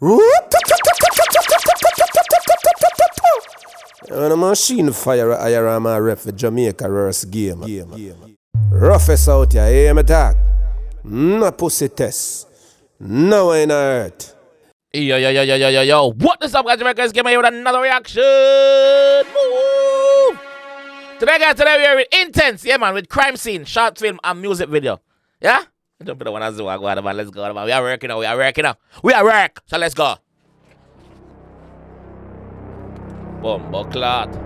And a machine fire a Irama ref for Jamaica versus game. Roughest out here, hear me talk? No pussy test. No in earth. Yo. What is up, guys? Jamaica came here with another reaction. Move. Today, guys, we are with Intence. Yeah, man, with crime scene, short film, and music video. Yeah? Don't put the one as well. Go on, man. Let's go, man. We are working now. We are work. So let's go. Bombo clot.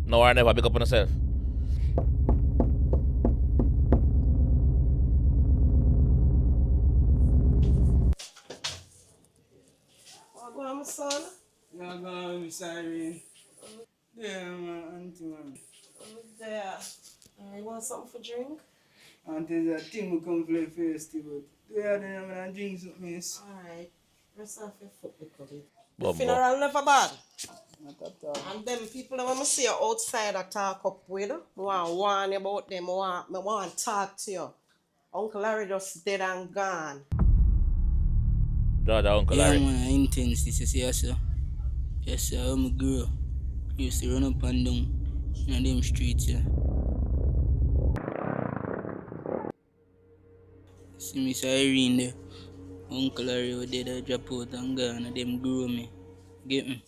No, I never. Big up on yourself. Go on, my son. Yeah, go on, Miss Irene. Yeah, man, auntie, man. There. You want something for drink? Auntie, that thing we come for the festival. Yeah, then I'm gonna drink something, miss. Alright. Rest off your foot because the Bombo. funeral never bad. Not at all. And them people that want to see you outside I talk up with, I want to warn you about them. I want to talk to you. Uncle Larry just dead and gone. Georgia, Uncle Yeah, Larry. man, Intence, this is yes, sir. Yes, sir, I'm a girl. Used to run up and down in them streets, yeah. See Miss Irene there. Uncle Larry was dead, I drop out and gone, and them grew me. Get me?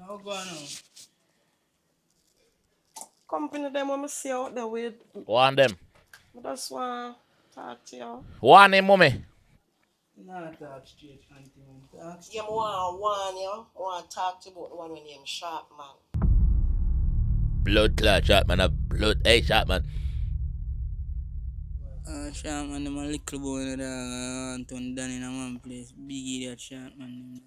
How go on now? Company them want to see you out there with. One them. I just want to talk to you. One name, mommy. Not talk straight, auntie, man. Talk straight. Yeah, I want to warn you. I want to talk to you about the one with name Sharp, man. Blood clot shot, man. A blood. Hey, shot, man. Shot man, them a little boy in the dog. Anton done in a man place. Biggie that shot man.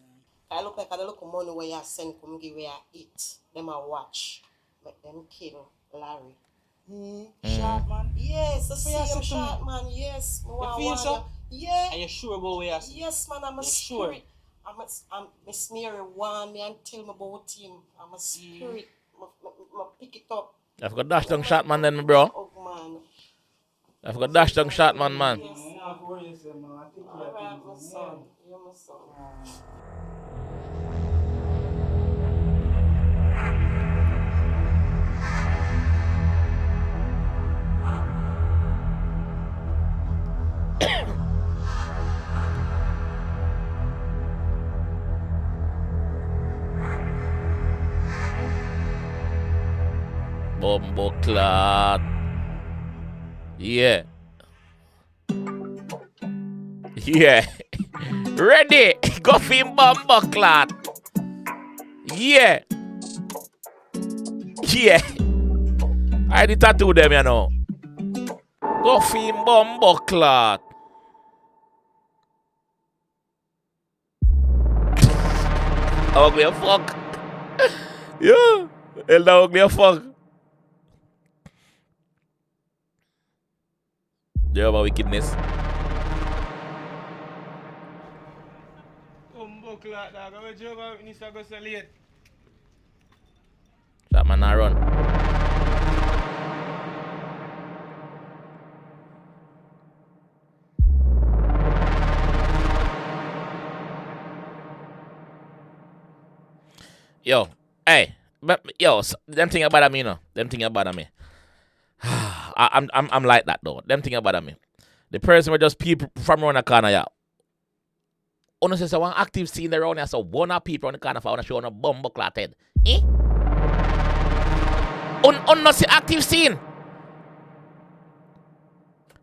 I look like I look money where you send come give where I eat. Them a watch. Make them kill Larry. Sharp, man. Yes, the you same say to shot, man. Yes. You feel so? Yeah. Are you sure about where you see? Yes, man. I'm a You sure? spirit. I'm Miss Mary warn me and tell me about him. I'm a spirit. I pick it up. I forgot dash tongue shot, man, then, bro. Oh, man. I forgot dash tongue shot, man. You don't have to worry yourself, man. I think All right, my you're son. You're my son. Bombo clot. Yeah. Yeah. Ready. Go for him, bombo clot. Yeah. Yeah. I did tattoo them, you know. Go for him, bombo clot. Ugly as fuck. Yeah. Hell, that ugly as fuck. Yeah, about wickedness. Buck like that. Go joke out when you go so late. That man not run. Yo, hey, but yo, them thing about me, no. Them thing about me. I'm like that though. Them thing about me. The person were just people from around the corner, yeah. Honestly, so one active scene around here, so one of people on the corner for want to show on a bumbo clot head. Eh? On not see active scene.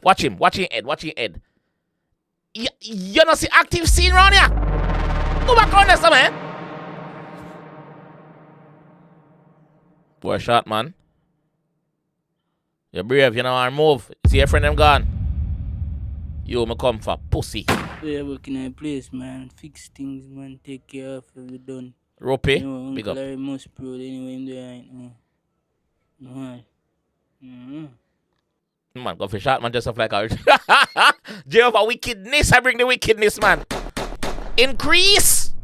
Watch him head. You not see active scene around here. Go back on this, man. Boy, shot, man. You're brave, you know, and move. See your friend them gone. You me come for pussy. Yeah, working in a place, man. Fix things, man. Take care of it. We done. Ropey, You know, big Uncle up. Larry most proud anyway in there right now. No. Man, go for shot, man, just off like ours. Jehovah, wickedness, I bring the wickedness, man. Increase.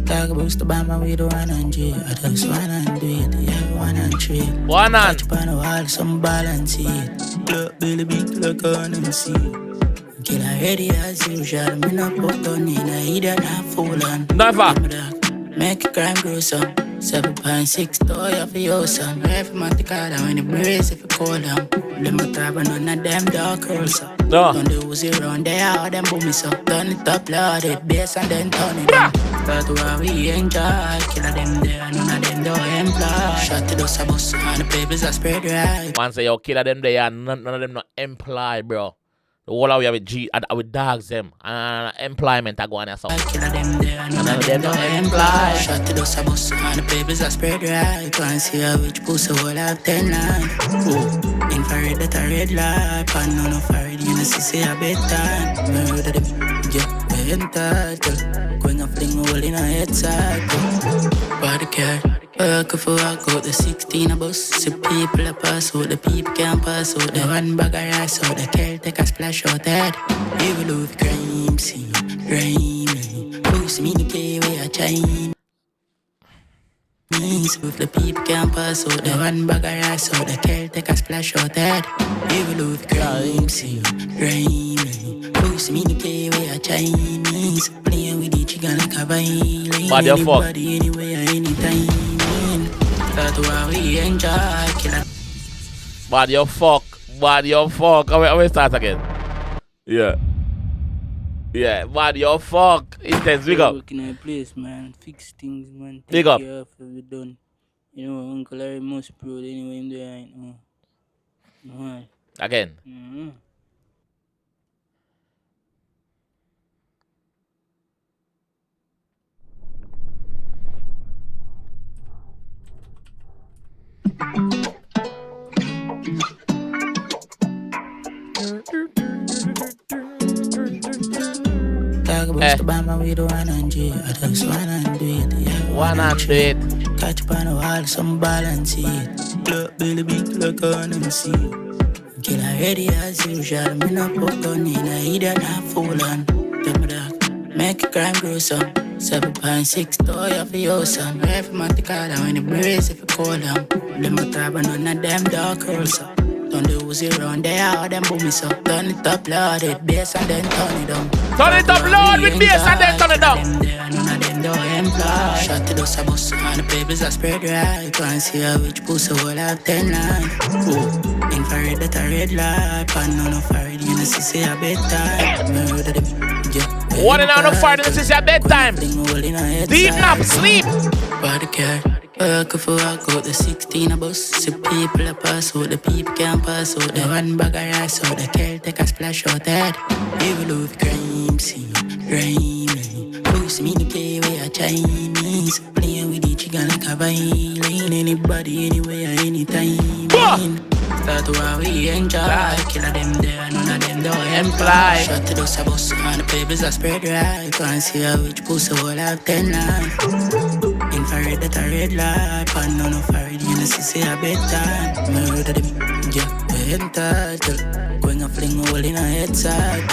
Talk about the bomb we do 100. I just 100, yeah, 100. One on. Touch upon the wall, some balance it. Look, Billy big like on see. Kill ready as usual. Me no put on in a idiot, not fool on. Never. Make crime grow some. 7.6 toy for your son. Every month, the call when the brace if you call them. Them a tab and none of them dark girls. No. Don't do zero on there, all them boom so. Turn it up, loud it, bass and then turn it down. Start where we enjoy. Kill them there, none of them don't employ. Shot to those bus and the papers are spread right. One say, yo, kill them there, none of them not employ, bro. The whole of we have with dogs them and employment I go on there so. Kill them there, none of them don't employ. Shot to those bus and the papers are spread right. Can't see a which pussy will have 10 line. Oh, infrared that a red light. Pan on a fire, you know, see a bedtime. Murder them, yeah, we entitled. Going a fling hole in a head side. Body care. Work if I walk out the 16 a bus. See people a pass out, the people can't pass out. The one bag of rice out, the girl take a splash out head. Evil love crime scene, grimy. Pussy me the K-way a Chinese. With the people can't pass out, the one bag of rice out, the girl take a splash out head. Evil love crime scene, grimy. Pussy me the K-way a Chinese. Playing with the chicken like a violin. Body of fuck. Anybody, anywhere, anytime. That's why we enjoy killer. Body of fuck. Body of fuck. I will start again. Yeah. Yeah, body of fuck. Intence, big up. Working in a place, man. Fix things, man. Big up. Take care of we done. You know, Uncle Larry most proud anyway in there, ain't no. No. Again. Mm-hmm. Talk about the bomb we do 100. I just 100, yeah, 100. Catch upon the wall, some balance it. Look, Billy big like on see. Kill ready as usual. Me no put on in a idiot, not fool on. Tell me that. Make crime grow some. 7.6 toy for your son. Every month, the call when the brace if you call them. Them a tab and none of them dark girls. Don't do zero on there, all them boom so. Turn it up, loud it, bass and then turn it down. Turn it up loud with bass and then turn it down. Them there, none of them don't employ. Shot to those bus and the papers are spread right. Can't see a which pussy will have 10 line. Oh, infrared that a red light. Pan on a fire, you know, see a bedtime. Murder them, yeah. One and out of fire, this is your bedtime. Deep nap, sleep. Body care. Work if I walk out the 16 a bus. See people a pass out, the people can't pass out. The one bag of rice out, the girl take a splash out head. Evil love crime scene, grimy. Pussy me the K-way a Chinese. Playing with the chicken like a violin. Anybody, anywhere, anytime. Start where we enjoy. Killer them there, none of them don't employ. Shot to those bus and the papers are spread right. Can't see a which pussy will have 10 line. Infrared that a red light. Pan on a fire, you know, see a bedtime. Murder them, yeah, we entitled. Going a fling hole in a head side.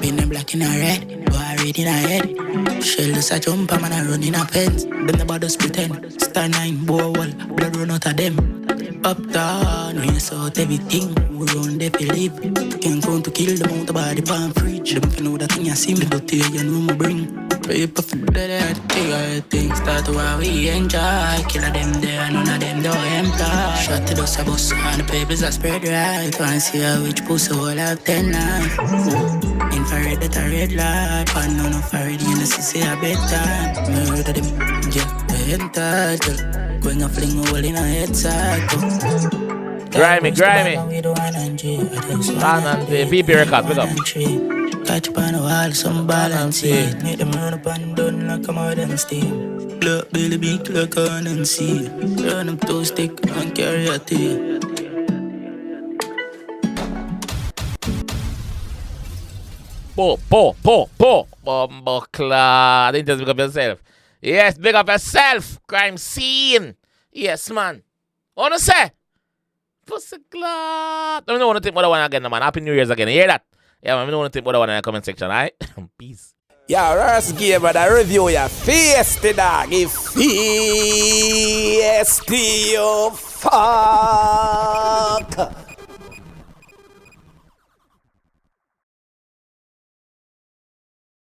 Pin a black in a red, boy red in a head. Shell is a jump, man a run in a fence. Then the bodies pretend. Star 9, boy wall, blood run out of them. Uptown, we sort everything. We run the believe. Can't come to kill them out the body pan fridge. Them for know that thing I see me, don't tell you know me bring. Paper for that thing. Start where we enjoy. Killer them there, none of them don't employ. Shot to those bus and the papers are spread right. Can't see a which pussy will have 10 line. Oh, infrared that a red light. Pan on a fire, you know, see a bedtime. Murder them, yeah, we entitled. Going a fling hole in a head cycle. Grimy. VP record, pick up. Catch up on the wall, some balance it. Make them run up and down like a modern steam. Look, Billy big like on and see. Run up 2 stick and carry a tea. Bumbleclad. Intence, big up yourself. Yes, big up yourself. Crime scene. Yes, man. What to say? Pussy clad. I don't want to think what I want again, man. Happy New Year's again. You hear that? Yeah, man. I don't want to think what I want in the comment section, alright? Peace. Yeah, Rust game, but I review your feisty dog. If feisty, you fuck.